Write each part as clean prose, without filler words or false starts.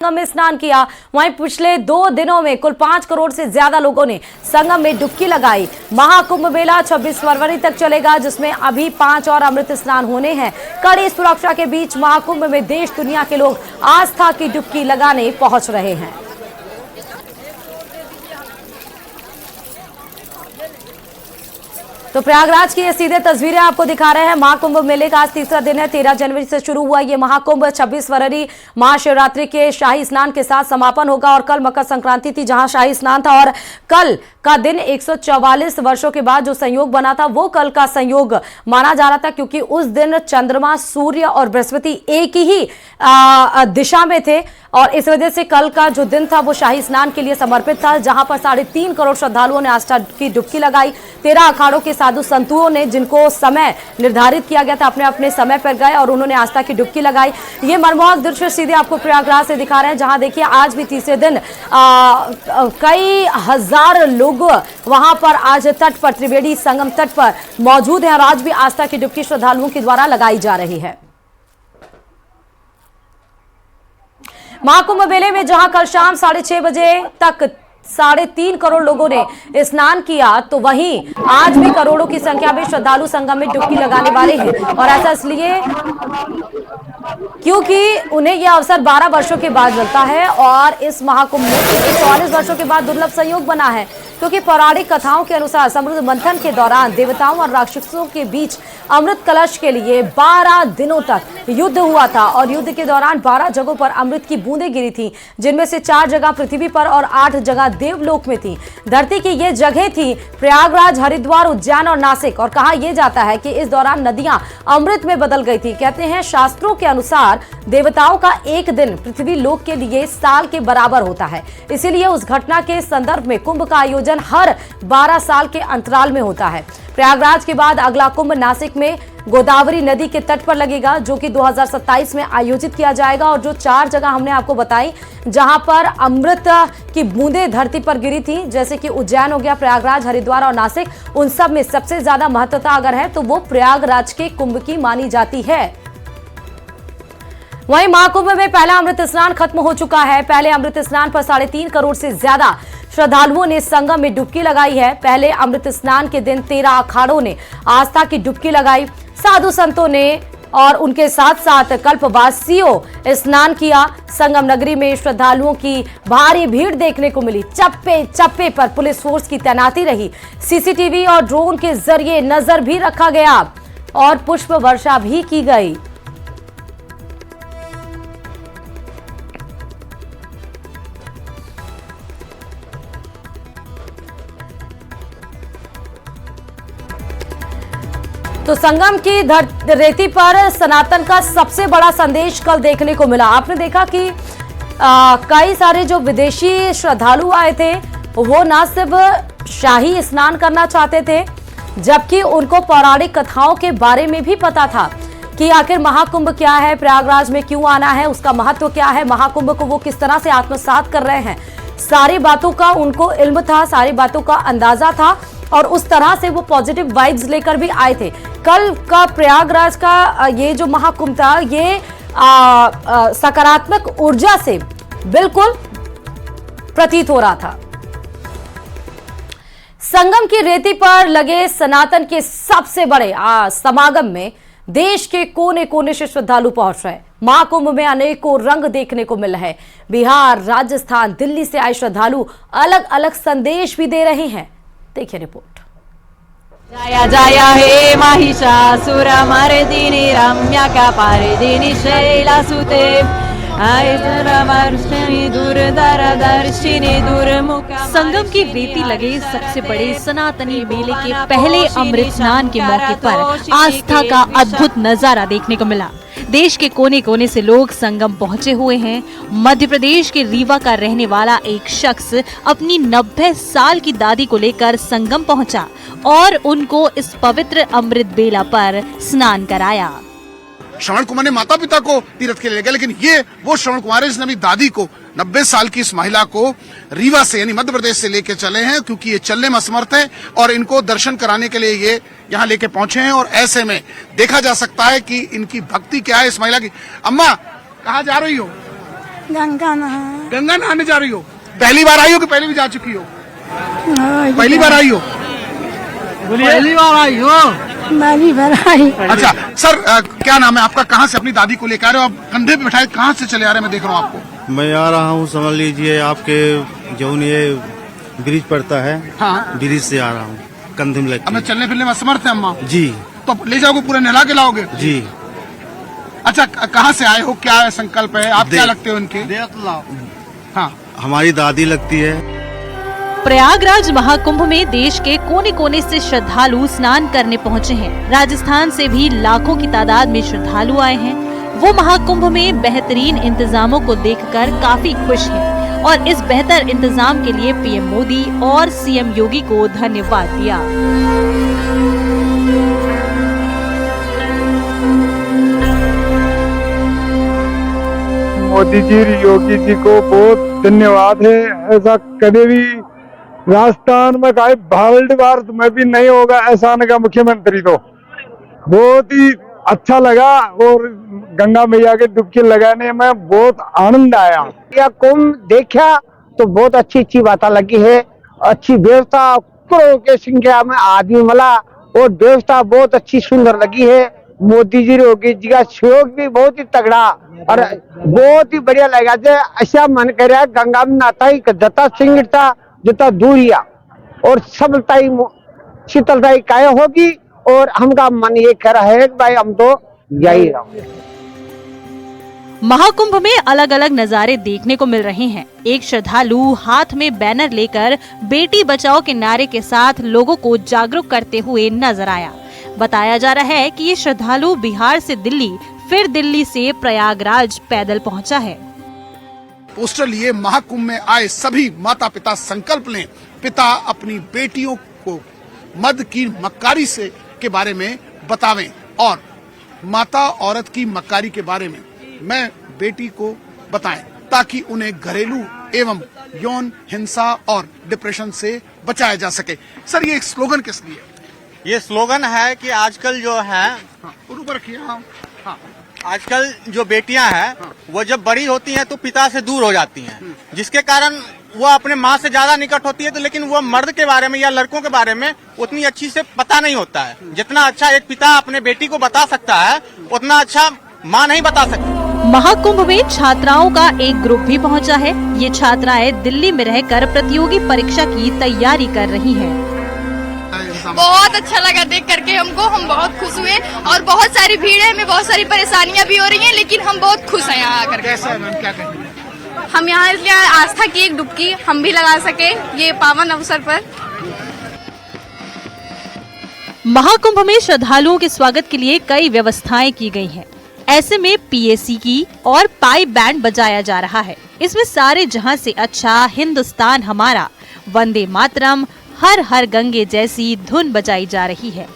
संगम में स्नान किया। वहीं पिछले 2 दिनों में कुल 5 करोड़ से ज्यादा लोगों ने संगम में डुबकी लगाई। महाकुंभ मेला 26 फरवरी तक चलेगा, जिसमें अभी 5 और अमृत स्नान होने हैं। कड़ी सुरक्षा के बीच महाकुंभ में देश दुनिया के लोग आस्था की डुबकी लगाने पहुंच रहे हैं। तो प्रयागराज की ये सीधे तस्वीरें आपको दिखा रहे हैं। महाकुंभ मेले का आज तीसरा दिन है। 13 जनवरी से शुरू हुआ ये महाकुंभ 26 फरवरी महाशिवरात्रि के शाही स्नान के साथ समापन होगा। और कल मकर संक्रांति थी, जहां शाही स्नान था। और कल का दिन 144 वर्षों के बाद जो संयोग बना था, वो कल का संयोग माना जा रहा था, क्योंकि उस दिन चंद्रमा, सूर्य और बृहस्पति एक ही दिशा में थे। और इस वजह से कल का जो दिन था वो शाही स्नान के लिए समर्पित था, जहां पर 3.5 करोड़ श्रद्धालुओं ने आस्था की डुबकी लगाई। 13 अखाड़ों के साधु संतों ने, जिनको समय निर्धारित किया गया था, अपने अपने समय पर गए और उन्होंने आस्था की डुबकी लगाई। ये मनमोहक दृश्य सीधे आपको प्रयागराज से दिखा रहे हैं, जहां देखिए आज भी तीसरे दिन कई हजार लोग वहां पर आज तट पर, त्रिवेणी संगम तट पर मौजूद है। और आज भी आस्था की डुबकी श्रद्धालुओं के द्वारा लगाई जा रही है। महाकुंभ मेले में जहां कल शाम 6:30 बजे तक 3.5 करोड़ लोगों ने स्नान किया, तो वहीं आज भी करोड़ों की संख्या में श्रद्धालु संगम में डुबकी लगाने वाले हैं। और ऐसा इसलिए क्योंकि उन्हें यह अवसर 12 वर्षों के बाद मिलता है। और इस महाकुंभ में 44 वर्षों के बाद दुर्लभ संयोग बना है, क्योंकि पौराणिक कथाओं के अनुसार समुद्र मंथन के दौरान देवताओं और राक्षसों के बीच अमृत कलश के लिए 12 दिनों तक युद्ध हुआ था। और युद्ध के दौरान 12 जगहों पर अमृत की बूंदें गिरी थी, जिनमें से 4 जगह पृथ्वी पर और 8 जगह देवलोक में थी। धरती की ये जगह थी प्रयागराज, हरिद्वार, उज्जैन और नासिक। और कहा यह जाता है कि इस दौरान नदियां अमृत में बदल गई थी। कहते हैं शास्त्रों के अनुसार देवताओं का एक दिन पृथ्वी लोक के लिए साल के बराबर होता है। इसीलिए उस घटना के संदर्भ में कुंभ का आयोजन हर 12 साल के अंतराल में होता है। प्रयागराज के बाद अगला कुंभ नासिक में गोदावरी नदी के तट पर लगेगा, जो कि 2027 में आयोजित किया जाएगा। और जो 4 जगह हमने आपको बताई जहां पर अमृत की बूंदें धरती पर गिरी थी, जैसे कि उज्जैन हो गया, प्रयागराज, हरिद्वार और नासिक, उन सब में सबसे ज्यादा महत्वता अगर है तो वो प्रयागराज के कुंभ की मानी जाती है। वहीं महाकुंभ में पहला अमृत स्नान खत्म हो चुका है। पहले अमृत स्नान पर 3.5 करोड़ से ज्यादा श्रद्धालुओं ने संगम में डुबकी लगाई है। पहले अमृत स्नान के दिन 13 अखाड़ों ने आस्था की डुबकी लगाई। साधु संतों ने और उनके साथ साथ कल्पवासियों स्नान किया। संगम नगरी में श्रद्धालुओं की भारी भीड़ देखने को मिली। चप्पे चप्पे पर पुलिस फोर्स की तैनाती रही। सीसीटीवी और ड्रोन के जरिए नजर भी रखा गया और पुष्प वर्षा भी की गई। तो संगम की रेती पर सनातन का सबसे बड़ा संदेश कल देखने को मिला। आपने देखा कि कई सारे जो विदेशी श्रद्धालु आए थे, वो न सिर्फ शाही स्नान करना चाहते थे, जबकि उनको पौराणिक कथाओं के बारे में भी पता था कि आखिर महाकुंभ क्या है, प्रयागराज में क्यों आना है, उसका महत्व क्या है, महाकुंभ को वो किस तरह से आत्मसात कर रहे हैं। सारी बातों का उनको इल्म था, सारी बातों का अंदाजा था। और उस तरह से वो पॉजिटिव वाइब्स लेकर भी आए थे। कल का प्रयागराज का ये जो महाकुंभ था, ये सकारात्मक ऊर्जा से बिल्कुल प्रतीत हो रहा था। संगम की रेती पर लगे सनातन के सबसे बड़े समागम में देश के कोने कोने से श्रद्धालु पहुंच रहे हैं। महाकुंभ में अनेकों रंग देखने को मिल रहे हैं। बिहार, राजस्थान, दिल्ली से आए श्रद्धालु अलग अलग संदेश भी दे रहे हैं। देखिए रिपोर्ट। जय जय हे महिषासुरमर्दिनी रम्यकपर्दिनी शैलसुते संगम की रेती लगे सबसे बड़े सनातनी मेले के पहले अमृत स्नान के मौके पर आस्था का अद्भुत नजारा देखने को मिला। देश के कोने कोने से लोग संगम पहुंचे हुए हैं। मध्य प्रदेश के रीवा का रहने वाला एक शख्स अपनी 90 साल की दादी को लेकर संगम पहुंचा और उनको इस पवित्र अमृत बेला पर स्नान कराया। श्रवण कुमार ने माता पिता को तीर्थ के लिए ले गया, लेकिन ये वो श्रवण कुमार है जिसने अपनी दादी को, 90 साल की इस महिला को रीवा से यानी मध्य प्रदेश से लेके चले हैं, क्योंकि ये चलने में असमर्थ है और इनको दर्शन कराने के लिए ये यहाँ लेके पहुंचे हैं। और ऐसे में देखा जा सकता है कि इनकी भक्ति क्या है इस महिला की। अम्मा, कहाँ जा रही हो? गंगा नहा गंगा नहाने जा रही हो? पहली बार आई हो कि पहले भी जा चुकी हो? पहली बार आई हो? पहली बार आई हो? बाली भराई। अच्छा सर, क्या नाम है आपका? कहाँ से अपनी दादी को लेकर आ रहे हो? आप कंधे पे बिठाए कहाँ से चले आ रहे हैं? मैं देख रहा हूँ आपको। मैं आ रहा हूँ, समझ लीजिए आपके जो ये ब्रिज पड़ता है, हाँ। ब्रिज से आ रहा हूँ, कंधे में अब मैं लग चलने फिरने में असमर्थ है अम्मा, जी तो ले जाओगे, पूरे नहला के लाओगे? जी। अच्छा, कहाँ से आए हो? क्या है संकल्प है? आप क्या लगते हो इनके? हाँ, हमारी दादी लगती है। प्रयागराज महाकुंभ में देश के कोने कोने से श्रद्धालु स्नान करने पहुंचे हैं। राजस्थान से भी लाखों की तादाद में श्रद्धालु आए हैं। वो महाकुंभ में बेहतरीन इंतजामों को देखकर काफी खुश हैं और इस बेहतर इंतजाम के लिए पीएम मोदी और सीएम योगी को धन्यवाद दिया। मोदी जी, योगी जी को बहुत धन्यवाद है। ऐसा कभी भी राजस्थान में कहीं भारत में भी नहीं होगा ऐसा का मुख्यमंत्री, तो बहुत ही अच्छा लगा और गंगा मैया के डुबकी लगाने में बहुत आनंद आया। यह कुंभ देखा तो बहुत अच्छी अच्छी बातें लगी है, अच्छी व्यवस्था, करोड़ों की संख्या में आदमी मिला और व्यवस्था बहुत अच्छी सुंदर लगी है। मोदी जी, योगी जी का सहयोग भी बहुत ही तगड़ा और बहुत ही बढ़िया लगा। ऐसा मन कर गंगा में नहाता ही जता सिंगता जितना दूरिया और सबलता ही शीतलता ही काय होगी और हमका मन ये कह रहा है कि भाई हम तो जा ही रहे। महाकुंभ में अलग अलग नजारे देखने को मिल रहे हैं। एक श्रद्धालु हाथ में बैनर लेकर बेटी बचाओ के नारे के साथ लोगों को जागरूक करते हुए नजर आया। बताया जा रहा है कि ये श्रद्धालु बिहार से दिल्ली, फिर दिल्ली से प्रयागराज पैदल पहुंचा है। पोस्टर लिए महाकुंभ में आए सभी माता पिता संकल्प लें, पिता अपनी बेटियों को मद की मक्कारी से के बारे में बतावें और माता औरत की मक्कारी के बारे में मैं बेटी को बताएं ताकि उन्हें घरेलू एवं यौन हिंसा और डिप्रेशन से बचाया जा सके। सर, ये एक स्लोगन किस लिए? ये स्लोगन है कि आजकल जो है, ऊपर रखिए। हाँ, आजकल जो बेटियां हैं वो जब बड़ी होती हैं तो पिता से दूर हो जाती हैं, जिसके कारण वो अपने माँ से ज्यादा निकट होती है, तो लेकिन वो मर्द के बारे में या लड़कों के बारे में उतनी अच्छी से पता नहीं होता है। जितना अच्छा एक पिता अपने बेटी को बता सकता है उतना अच्छा माँ नहीं बता सकती। महाकुंभ में छात्राओं का एक ग्रुप भी पहुंचा है। ये छात्राएं दिल्ली में रहकर प्रतियोगी परीक्षा की तैयारी कर रही हैं। बहुत अच्छा लगा देख करके हमको, हम बहुत खुश हुए और बहुत सारी भीड़ है, हमें बहुत सारी परेशानियां भी हो रही हैं, लेकिन हम बहुत खुश हैं यहाँ आकर। कैसा है मैम, क्या कहेंगे? हम यहाँ इसलिए आस्था की एक डुबकी हम भी लगा सके ये पावन अवसर पर। महाकुंभ में श्रद्धालुओं के स्वागत के लिए कई व्यवस्थाएं की गई हैं। ऐसे में पीएसी की और पाइप बैंड बजाया जा रहा है। इसमें सारे जहां से अच्छा हिंदुस्तान हमारा, वंदे मातरम, हर हर गंगे जैसी धुन बजाई जा रही है।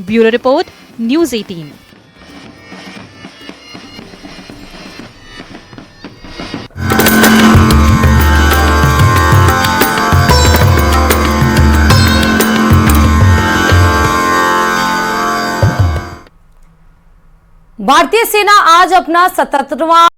Bureau report, news 18। भारतीय सेना आज अपना 77वां